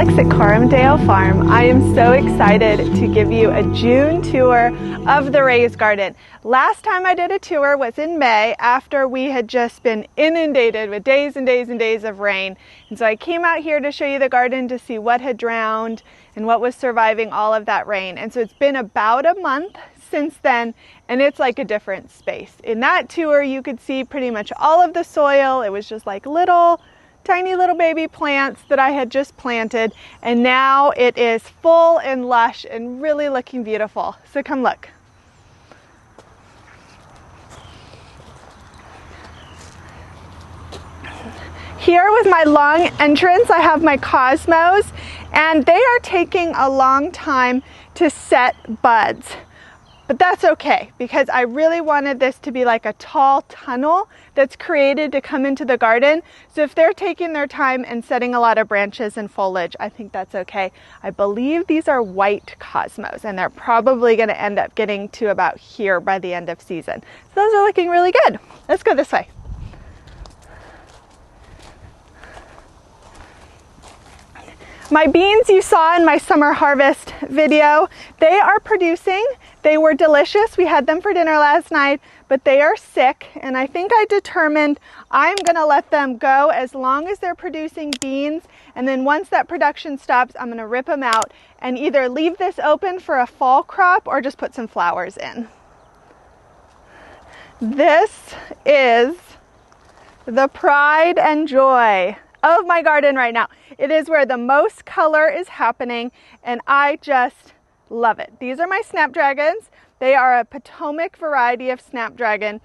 Alex at Corumdale Farm. I am so excited to give you a June tour of the raised garden. Last time I did a tour was in May after we had just been inundated with days and days and days of rain. And so I came out here to show you the garden to see what had drowned and what was surviving all of that rain. And so it's been about a month since then, and it's like a different space. In that tour you could see pretty much all of the soil. It was just like tiny little baby plants that I had just planted, and now it is full and lush and really looking beautiful. So come look. Here with my long entrance, I have my cosmos, and they are taking a long time to set buds. But that's okay, because I really wanted this to be like a tall tunnel that's created to come into the garden. So if they're taking their time and setting a lot of branches and foliage, I think that's okay. I believe these are white cosmos, and they're probably going to end up getting to about here by the end of season. So those are looking really good. Let's go this way. My beans you saw in my summer harvest video, they are producing. They were delicious. We had them for dinner last night, but they are sick, and I think I determined I'm gonna let them go as long as they're producing beans, and then once that production stops, I'm gonna rip them out and either leave this open for a fall crop or just put some flowers in. This is the pride and joy of my garden right now. It is where the most color is happening, and I just love it. These are my Snapdragons. They are a Potomac variety of Snapdragon,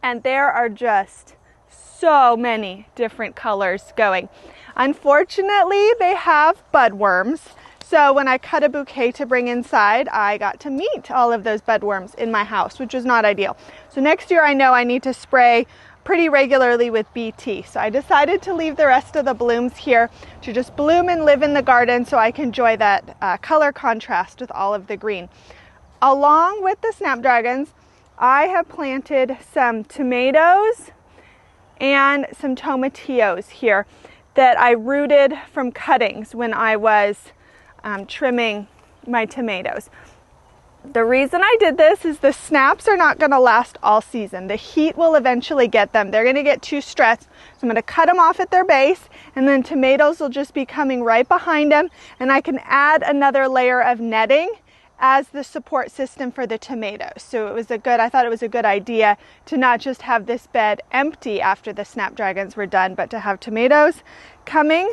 and there are just so many different colors going. Unfortunately, they have budworms, so when I cut a bouquet to bring inside, I got to meet all of those budworms in my house, which is not ideal. So next year I know I need to spray pretty regularly with BT. So I decided to leave the rest of the blooms here to just bloom and live in the garden so I can enjoy that color contrast with all of the green. Along with the Snapdragons, I have planted some tomatoes and some tomatillos here that I rooted from cuttings when I was trimming my tomatoes. The reason I did this is the snaps are not going to last all season. The heat will eventually get them. They're going to get too stressed. So I'm going to cut them off at their base, and then tomatoes will just be coming right behind them, and I can add another layer of netting as the support system for the tomatoes. So I thought it was a good idea to not just have this bed empty after the Snapdragons were done, but to have tomatoes coming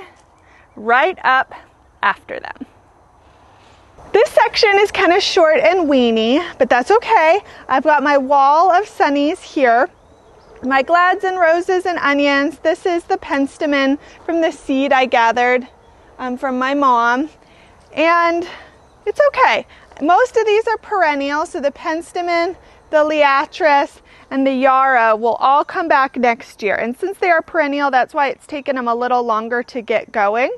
right up after them. This section is kind of short and weeny, but that's okay. I've got my wall of sunnies here, my glads and roses and onions. This is the penstemon from the seed I gathered from my mom, and it's okay. Most of these are perennials, so the penstemon, the liatris, and the yarrow will all come back next year. And since they are perennial, that's why it's taken them a little longer to get going.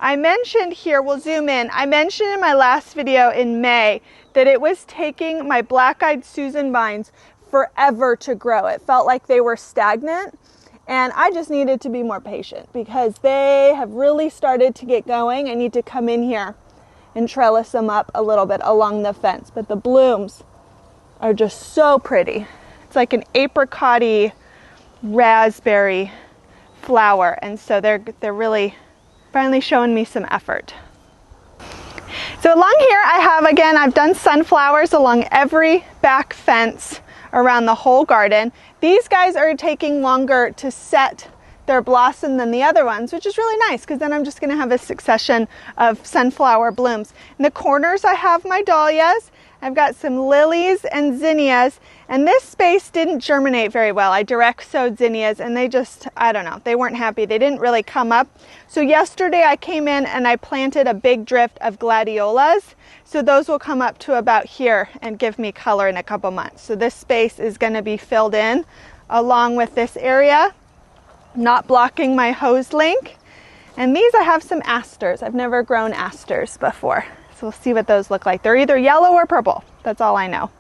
I mentioned here, we'll zoom in, I mentioned in my last video in May that it was taking my black-eyed Susan vines forever to grow. It felt like they were stagnant, and I just needed to be more patient because they have really started to get going. I need to come in here and trellis them up a little bit along the fence, but the blooms are just so pretty. It's like an apricot-y raspberry flower, and so they're really finally showing me some effort. So along here I've done sunflowers along every back fence around the whole garden. These guys are taking longer to set their blossom than the other ones, which is really nice because then I'm just going to have a succession of sunflower blooms. In the corners I have my dahlias. I've got some lilies and zinnias, and this space didn't germinate very well. I direct sowed zinnias, and they just, I don't know, they weren't happy. They didn't really come up. So yesterday I came in and I planted a big drift of gladiolas. So those will come up to about here and give me color in a couple months. So this space is going to be filled in along with this area, not blocking my hose link. And these I have some asters. I've never grown asters before. So we'll see what those look like. They're either yellow or purple. That's all I know.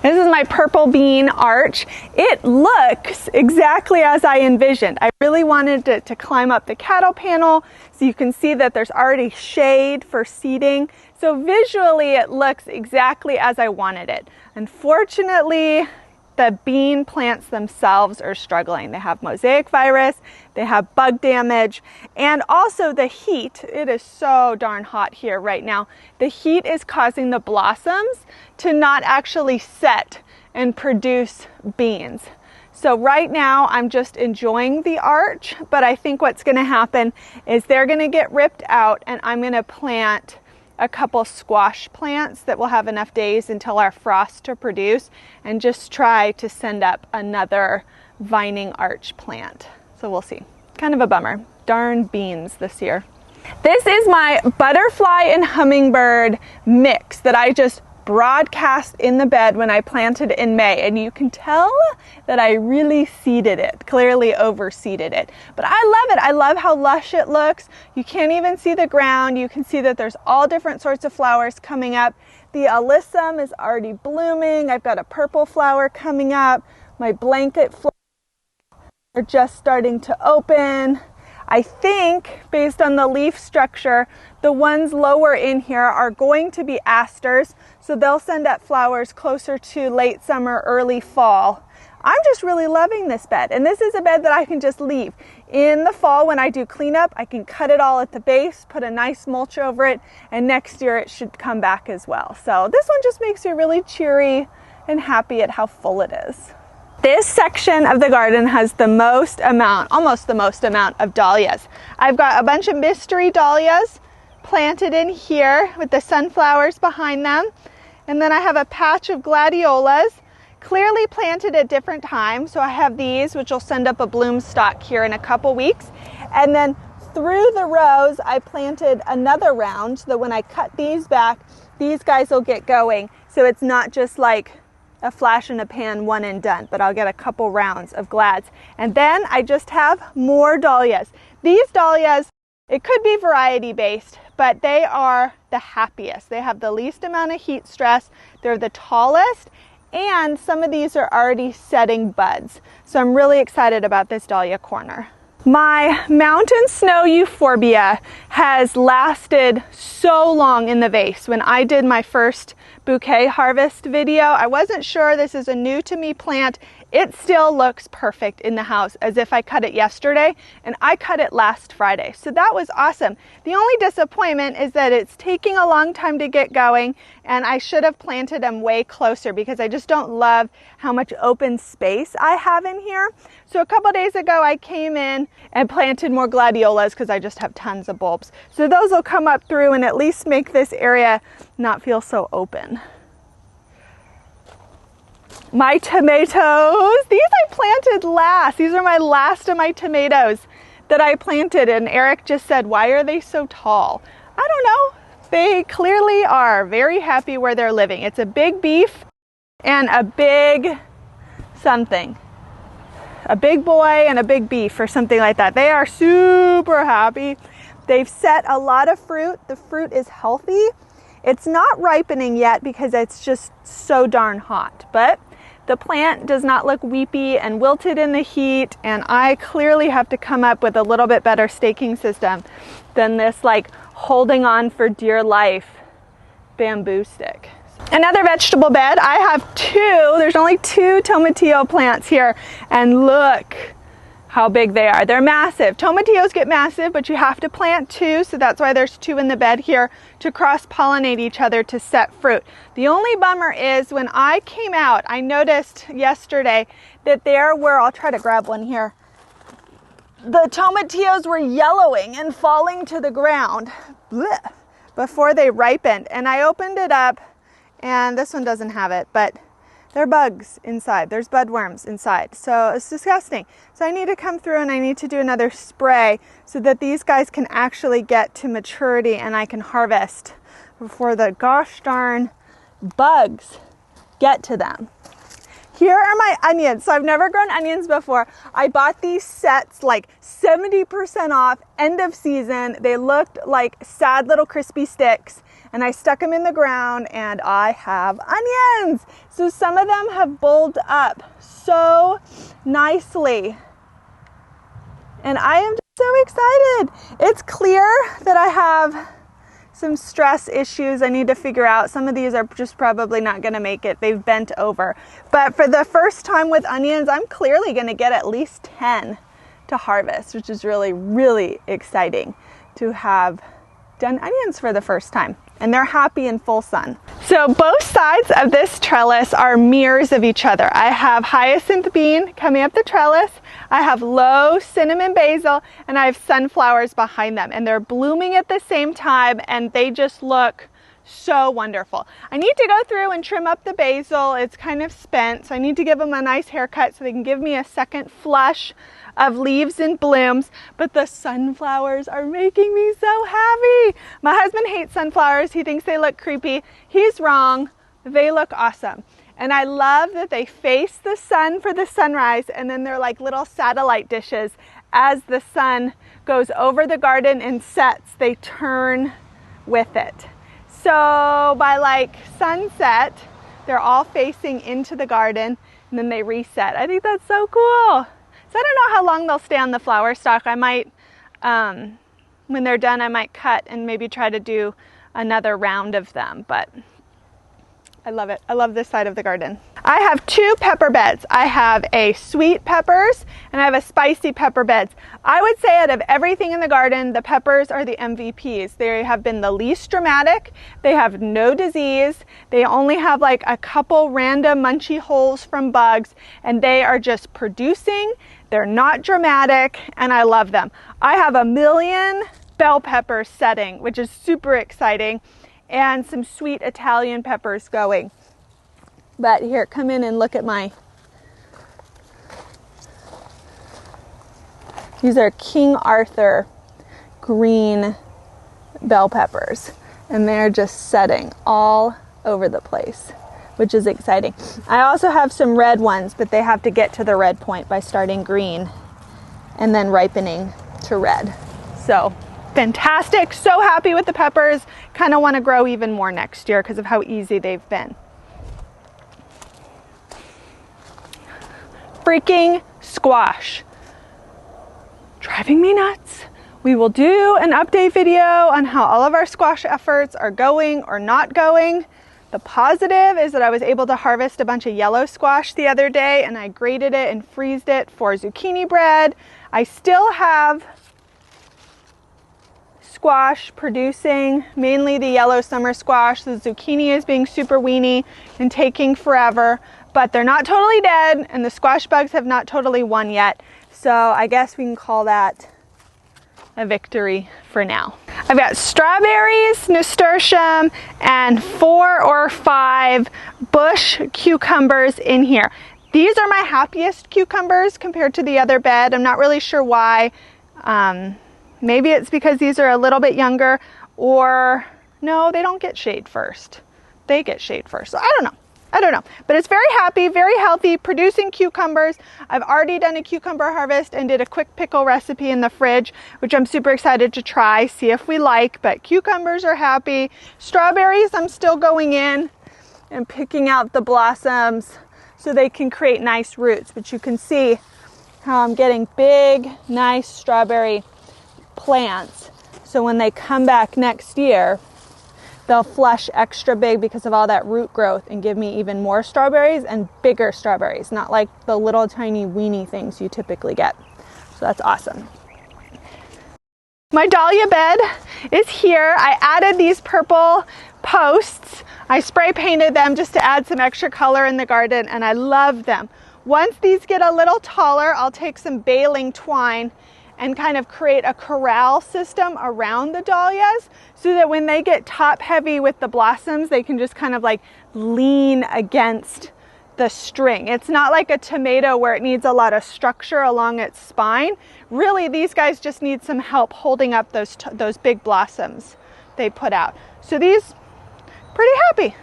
This is my purple bean arch. It looks exactly as I envisioned. I really wanted it to climb up the cattle panel so you can see that there's already shade for seating. So visually it looks exactly as I wanted it. Unfortunately, the bean plants themselves are struggling. They have mosaic virus, they have bug damage, and also the heat. It is so darn hot here right now. The heat is causing the blossoms to not actually set and produce beans. So right now I'm just enjoying the arch, but I think what's gonna happen is they're gonna get ripped out and I'm gonna plant a couple squash plants that will have enough days until our frost to produce, and just try to send up another vining arch plant. So we'll see. Kind of a bummer. Darn beans this year. This is my butterfly and hummingbird mix that I just broadcast in the bed when I planted in May, and you can tell that I really seeded it, clearly overseeded it. But I love it. I love how lush it looks. You can't even see the ground. You can see that there's all different sorts of flowers coming up. The alyssum is already blooming. I've got a purple flower coming up. My blanket flowers are just starting to open. I think, based on the leaf structure, the ones lower in here are going to be asters, so they'll send up flowers closer to late summer, early fall. I'm just really loving this bed, and this is a bed that I can just leave. In the fall, when I do cleanup, I can cut it all at the base, put a nice mulch over it, and next year it should come back as well. So this one just makes me really cheery and happy at how full it is. This section of the garden has the most amount, almost the most amount of dahlias. I've got a bunch of mystery dahlias planted in here with the sunflowers behind them. And then I have a patch of gladiolas, clearly planted at different times. So I have these, which will send up a bloom stalk here in a couple weeks. And then through the rows, I planted another round so that when I cut these back, these guys will get going. So it's not just like a flash in a pan, one and done, but I'll get a couple rounds of glads. And then I just have more dahlias. These dahlias, it could be variety based, but they are the happiest. They have the least amount of heat stress. They're the tallest, and some of these are already setting buds. So I'm really excited about this dahlia corner. My mountain snow euphorbia has lasted so long in the vase. When I did my first bouquet harvest video, I wasn't sure. This is a new to me plant. It still looks perfect in the house as if I cut it yesterday, and I cut it last Friday. So that was awesome. The only disappointment is that it's taking a long time to get going, and I should have planted them way closer because I just don't love how much open space I have in here. So a couple days ago I came in and planted more gladiolas because I just have tons of bulbs. So those will come up through and at least make this area not feel so open. My tomatoes, these I planted last. These are my last of my tomatoes that I planted, and Eric just said, why are they so tall? I don't know. They clearly are very happy where they're living. It's a big beef and a big something. A big boy and a big beef or something like that. They are super happy. They've set a lot of fruit. The fruit is healthy. It's not ripening yet because it's just so darn hot, but the plant does not look weepy and wilted in the heat, and I clearly have to come up with a little bit better staking system than this like holding on for dear life bamboo stick. Another vegetable bed. I have two, there's only 2 tomatillo plants here, and look how big they are. They're massive. Tomatillos get massive, but you have to plant 2, so that's why there's 2 in the bed here to cross-pollinate each other to set fruit. The only bummer is when I came out, I noticed yesterday that there were, I'll try to grab one here, the tomatillos were yellowing and falling to the ground before they ripened. And I opened it up, and this one doesn't have it, but there are bugs inside. There's budworms inside. So it's disgusting. So I need to come through and I need to do another spray so that these guys can actually get to maturity and I can harvest before the gosh darn bugs get to them. Here are my onions. So I've never grown onions before. I bought these sets like 70% off, end of season. They looked like sad little crispy sticks, and I stuck them in the ground and I have onions. So some of them have bulbed up so nicely. And I am just so excited. It's clear that I have some stress issues I need to figure out. Some of these are just probably not gonna make it. They've bent over. But for the first time with onions, I'm clearly gonna get at least 10 to harvest, which is really, really exciting to have done onions for the first time. And they're happy in full sun. So both sides of this trellis are mirrors of each other. I have hyacinth bean coming up the trellis, I have low cinnamon basil, and I have sunflowers behind them. And they're blooming at the same time, and they just look so wonderful. I need to go through and trim up the basil. It's kind of spent, so I need to give them a nice haircut so they can give me a second flush of leaves and blooms. But the sunflowers are making me so happy. My husband hates sunflowers. He thinks they look creepy. He's wrong. They look awesome. And I love that they face the sun for the sunrise, and then they're like little satellite dishes. As the sun goes over the garden and sets, they turn with it. So by like sunset, they're all facing into the garden, and then they reset. I think that's so cool. So I don't know how long they'll stay on the flower stalk. I might, when they're done, I might cut and maybe try to do another round of them, but I love it. I love this side of the garden. I have two pepper beds. I have a sweet peppers and I have a spicy pepper beds. I would say out of everything in the garden, the peppers are the MVPs. They have been the least dramatic. They have no disease. They only have like a couple random munchy holes from bugs, and they are just producing. They're not dramatic, and I love them. I have 1,000,000 bell peppers setting, which is super exciting, and some sweet Italian peppers going. But here, come in and look at these are King Arthur green bell peppers, and they're just setting all over the place, which is exciting. I also have some red ones, but they have to get to the red point by starting green and then ripening to red. So fantastic, so happy with the peppers. Kind of want to grow even more next year because of how easy they've been. Freaking squash. Driving me nuts. We will do an update video on how all of our squash efforts are going or not going. The positive is that I was able to harvest a bunch of yellow squash the other day, and I grated it and freezed it for zucchini bread. I still have squash producing, mainly the yellow summer squash. The zucchini is being super weeny and taking forever, but they're not totally dead, and the squash bugs have not totally won yet. So I guess we can call that a victory for now. I've got strawberries, nasturtium, and 4 or 5 bush cucumbers in here. These are my happiest cucumbers compared to the other bed. I'm not really sure why. Maybe it's because these are a little bit younger, or no, they don't get shade first. They get shade first. So I don't know. But it's very happy, very healthy, producing cucumbers. I've already done a cucumber harvest and did a quick pickle recipe in the fridge, which I'm super excited to try, see if we like. But cucumbers are happy. Strawberries, I'm still going in and picking out the blossoms so they can create nice roots. But you can see how I'm getting big, nice strawberry plants. So when they come back next year, they'll flush extra big because of all that root growth and give me even more strawberries and bigger strawberries, not like the little tiny weeny things you typically get. So that's awesome. My dahlia bed is here. I added these purple posts. I spray painted them just to add some extra color in the garden, and I love them. Once these get a little taller, I'll take some baling twine and kind of create a corral system around the dahlias so that when they get top heavy with the blossoms, they can just kind of like lean against the string. It's not like a tomato where it needs a lot of structure along its spine. Really, these guys just need some help holding up those big blossoms they put out. So these, pretty happy.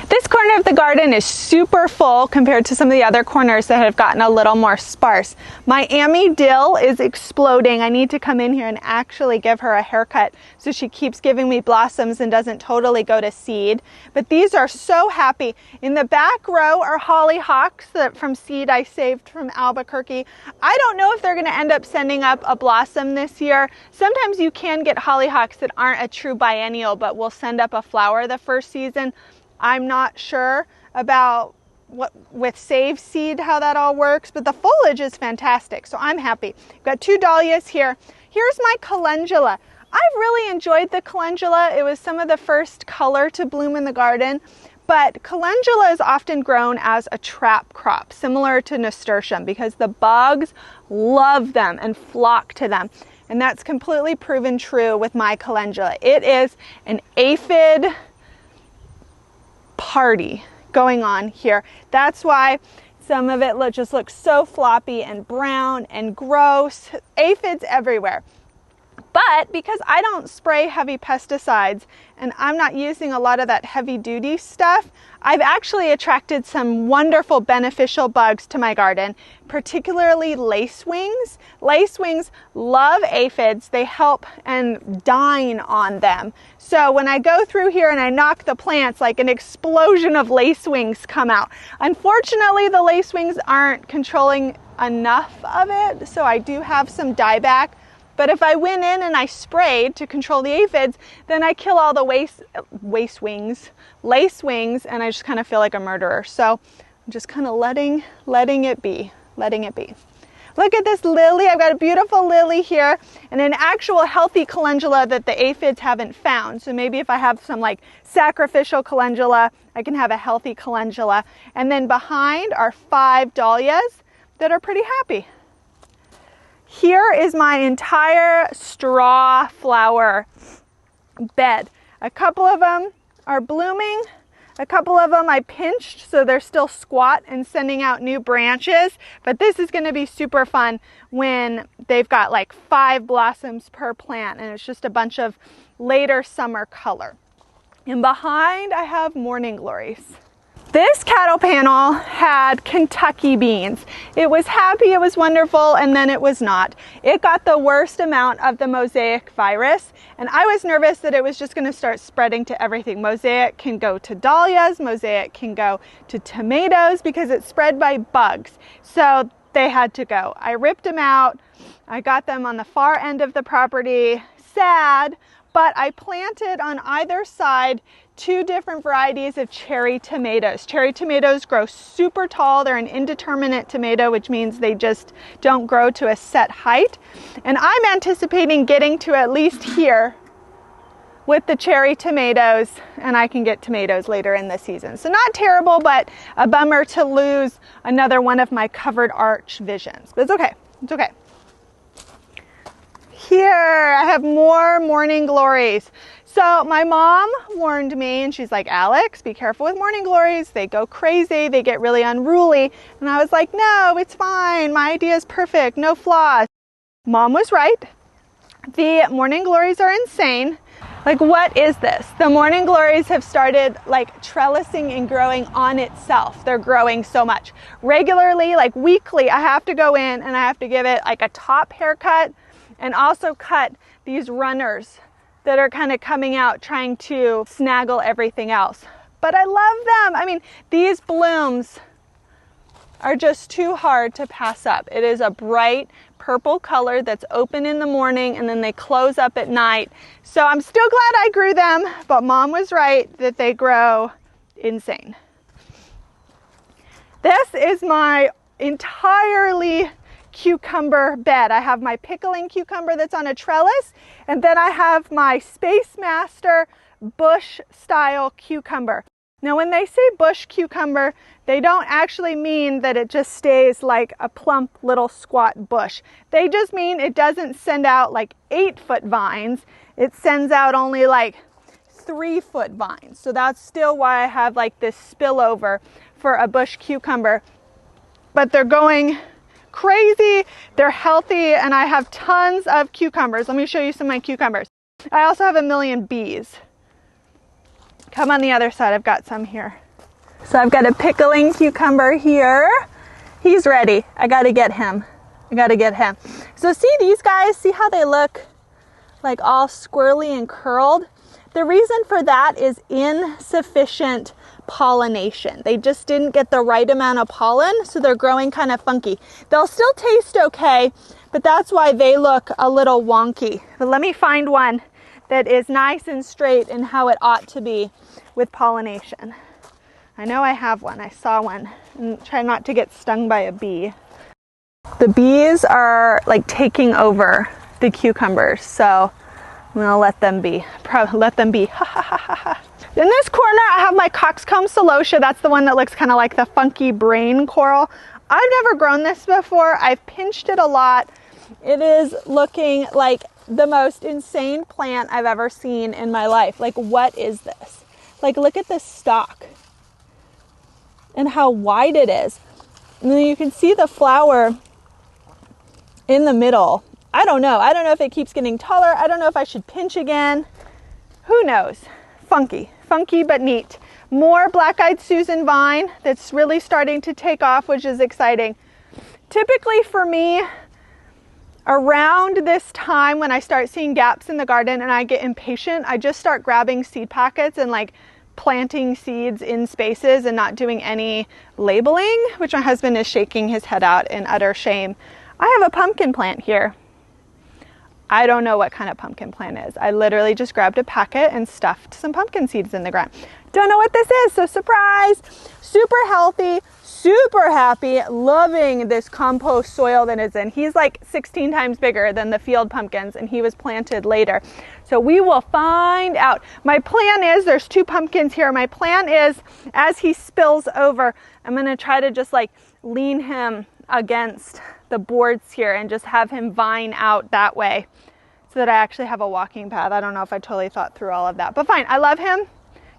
This corner of the garden is super full compared to some of the other corners that have gotten a little more sparse. My Amy Dill is exploding. I need to come in here and actually give her a haircut so she keeps giving me blossoms and doesn't totally go to seed. But these are so happy. In the back row are hollyhocks that from seed I saved from Albuquerque. I don't know if they're going to end up sending up a blossom this year. Sometimes you can get hollyhocks that aren't a true biennial but will send up a flower the first season. I'm not sure about what with save seed how that all works, but the foliage is fantastic, so I'm happy. I've got 2 dahlias here. Here's my calendula. I've really enjoyed the calendula. It was some of the first color to bloom in the garden, but calendula is often grown as a trap crop, similar to nasturtium, because the bugs love them and flock to them. And that's completely proven true with my calendula. It is an aphid party going on here. That's why some of it just looks so floppy and brown and gross. Aphids everywhere. But because I don't spray heavy pesticides and I'm not using a lot of that heavy duty stuff, I've actually attracted some wonderful beneficial bugs to my garden, particularly lacewings. Lacewings love aphids. They help and dine on them. So when I go through here and I knock the plants, like an explosion of lacewings come out. Unfortunately, the lacewings aren't controlling enough of it, so I do have some dieback. But if I went in and I sprayed to control the aphids, then I kill all the lacewings, and I just kind of feel like a murderer. So I'm just kind of letting it be. Look at this lily. I've got a beautiful lily here and an actual healthy calendula that the aphids haven't found. So maybe if I have some like sacrificial calendula, I can have a healthy calendula. And then behind are 5 dahlias that are pretty happy. Here is my entire Strawflower bed. A couple of them are blooming. A couple of them I pinched so they're still squat and sending out new branches. But this is going to be super fun when they've got like 5 blossoms per plant and it's just a bunch of later summer color. And behind I have morning glories. This cattle panel had Kentucky beans. It was happy, it was wonderful, and then it was not. It got the worst amount of the Mosaic virus, and I was nervous that it was just going to start spreading to everything. Mosaic can go to dahlias, Mosaic can go to tomatoes because it's spread by bugs. So they had to go. I ripped them out. I got them on the far end of the property. Sad, but I planted on either side 2 different varieties of cherry tomatoes. Cherry tomatoes grow super tall. They're an indeterminate tomato, which means they just don't grow to a set height. And I'm anticipating getting to at least here with the cherry tomatoes, and I can get tomatoes later in the season. So not terrible, but a bummer to lose another one of my covered arch visions. But it's okay. It's okay. Here I have more morning glories. So my mom warned me and she's like, Alex, be careful with morning glories. They go crazy. They get really unruly. And I was like, no, it's fine. My idea is perfect. No flaws. Mom was right. The morning glories are insane. Like, what is this? The morning glories have started like trellising and growing on itself. They're growing so much. Regularly, like weekly, I have to go in and I have to give it like a top haircut and also cut these runners that are kind of coming out trying to snaggle everything else. But I love them. I mean, these blooms are just too hard to pass up. It is a bright purple color that's open in the morning and then they close up at night. So I'm still glad I grew them, but Mom was right that they grow insane. This is my entirely cucumber bed. I have my pickling cucumber that's on a trellis, and then I have my Space Master bush style cucumber. Now when they say bush cucumber, they don't actually mean that it just stays like a plump little squat bush. They just mean it doesn't send out like 8-foot vines. It sends out only like 3-foot vines. So that's still why I have like this spillover for a bush cucumber. But they're going crazy, they're healthy, and I have tons of cucumbers. Let me show you some of my cucumbers. I also have a million bees. Come on the other side, I've got some here. So I've got a pickling cucumber here. He's ready. I gotta get him. So see these guys, see how they look like all squirrely and curled? The reason for that is insufficient pollination. They just didn't get the right amount of pollen, so they're growing kind of funky. They'll still taste okay, but that's why they look a little wonky. But let me find one that is nice and straight and how it ought to be with pollination. I know I have one. I saw one. And try not to get stung by a bee. The bees are like taking over the cucumbers, so I'm gonna let them be. Let them be. Ha ha ha ha ha. In this corner, I have my coxcomb celosia. That's the one that looks kind of like the funky brain coral. I've never grown this before. I've pinched it a lot. It is looking like the most insane plant I've ever seen in my life. Like, what is this? Like, look at this stalk and how wide it is. And then you can see the flower in the middle. I don't know if it keeps getting taller. I don't know if I should pinch again. Who knows? Funky but neat. More black-eyed Susan vine that's really starting to take off, which is exciting. Typically for me, around this time when I start seeing gaps in the garden and I get impatient, I just start grabbing seed packets and like planting seeds in spaces and not doing any labeling, which my husband is shaking his head out in utter shame. I have a pumpkin plant here. I don't know what kind of pumpkin plant is. I literally just grabbed a packet and stuffed some pumpkin seeds in the ground. Don't know what this is, so surprise. Super healthy, super happy, loving this compost soil that it's in. He's like 16 times bigger than the field pumpkins, and he was planted later. So we will find out. My plan is, there's 2 pumpkins here. My plan is, as he spills over, I'm gonna try to just like lean him against the boards here and just have him vine out that way so that I actually have a walking path. I don't know if I totally thought through all of that, but fine. I love him.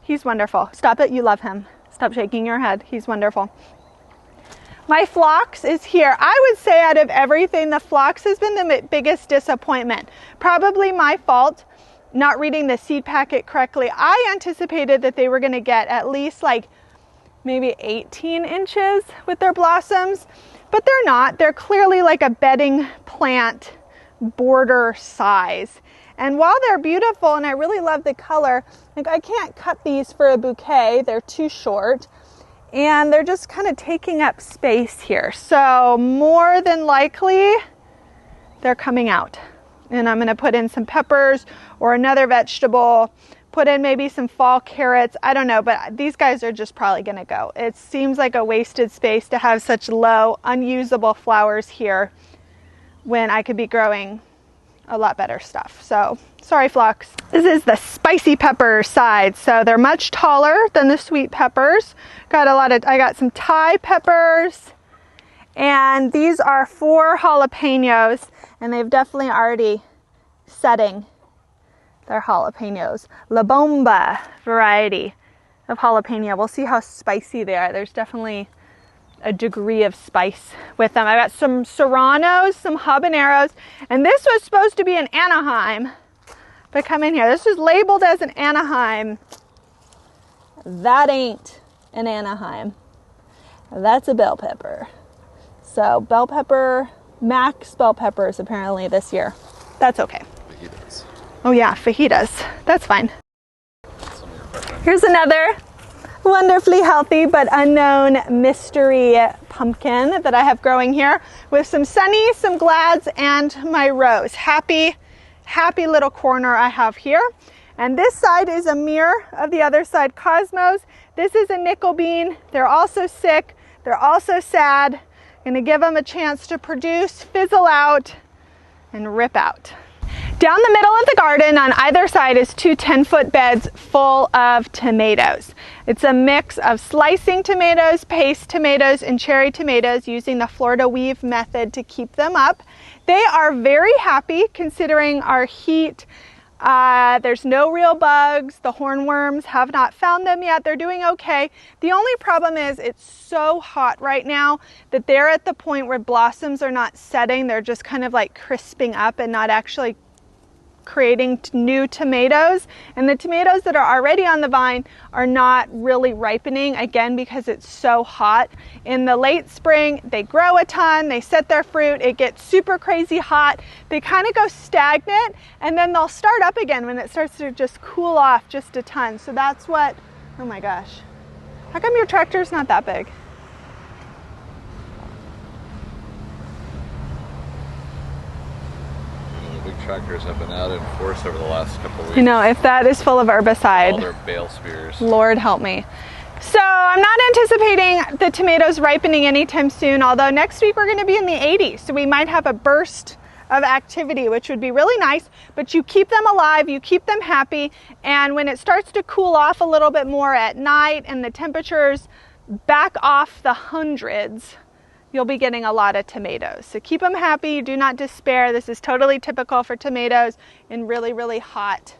He's wonderful. Stop it. You love him. Stop shaking your head. He's wonderful. My phlox is here. I would say out of everything, the phlox has been the biggest disappointment. Probably my fault not reading the seed packet correctly. I anticipated that they were going to get at least like maybe 18 inches with their blossoms, but they're not. They're clearly like a bedding plant border size. And while they're beautiful and I really love the color, like I can't cut these for a bouquet. They're too short and they're just kind of taking up space here. So more than likely they're coming out. And I'm going to put in some peppers or another vegetable, put in maybe some fall carrots. I don't know, but these guys are just probably going to go. It seems like a wasted space to have such low, unusable flowers here when I could be growing a lot better stuff. So sorry, phlox. This is the spicy pepper side. So they're much taller than the sweet peppers. I got some Thai peppers, and these are 4 jalapenos, and they've definitely already setting their jalapenos. La Bomba variety of jalapeno. We'll see how spicy they are. There's definitely a degree of spice with them. I got some serranos, some habaneros, and this was supposed to be an Anaheim, but come in here. This is labeled as an Anaheim. That ain't an Anaheim. That's a bell pepper. So bell pepper, max bell peppers apparently this year. That's okay. Fajitas. Oh yeah, fajitas. That's fine. Here's another wonderfully healthy but unknown mystery pumpkin that I have growing here with some sunny, some glads, and my rose. Happy little corner I have here. And this side is a mirror of the other side, Cosmos. This is a nickel bean. They're also sick. They're also sad. Gonna give them a chance to produce, fizzle out, and rip out. Down the middle of the garden on either side is 2 10-foot beds full of tomatoes. It's a mix of slicing tomatoes, paste tomatoes, and cherry tomatoes using the Florida weave method to keep them up. They are very happy considering our heat. There's no real bugs. The hornworms have not found them yet. They're doing okay. The only problem is it's so hot right now that they're at the point where blossoms are not setting. They're just kind of like crisping up and not actually creating new tomatoes, and the tomatoes that are already on the vine are not really ripening, again because it's so hot. In the late spring they grow a ton, they set their fruit, it gets super crazy hot, they kind of go stagnant, and then they'll start up again when it starts to just cool off just a ton. So that's what, oh my gosh, how come your tractor's not that big? Tractors have been out in force over the last couple of weeks. You know, if that is full of herbicide, all their bale spears. Lord help me. So I'm not anticipating the tomatoes ripening anytime soon, although next week we're going to be in the 80s, so we might have a burst of activity, which would be really nice. But you keep them alive, you keep them happy, and when it starts to cool off a little bit more at night and the temperatures back off the hundreds, you'll be getting a lot of tomatoes. So keep them happy, do not despair. This is totally typical for tomatoes in really, really hot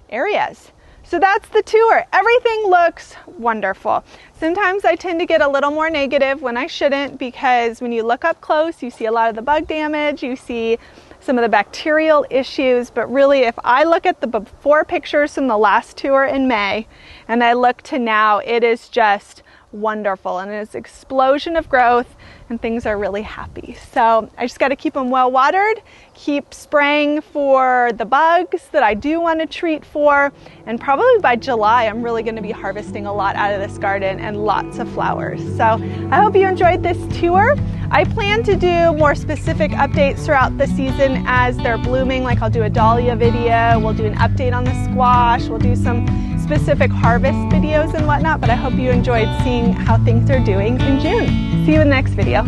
areas. So that's the tour. Everything looks wonderful. Sometimes I tend to get a little more negative when I shouldn't, because when you look up close, you see a lot of the bug damage, you see some of the bacterial issues, but really if I look at the before pictures from the last tour in May and I look to now, it is just wonderful, and it's an explosion of growth and things are really happy. So I just got to keep them well watered, keep spraying for the bugs that I do want to treat for, and probably by July I'm really going to be harvesting a lot out of this garden and lots of flowers. So I hope you enjoyed this tour. I plan to do more specific updates throughout the season as they're blooming, like I'll do a dahlia video, we'll do an update on the squash, we'll do some specific harvest videos and whatnot, but I hope you enjoyed seeing how things are doing in June. See you in the next video.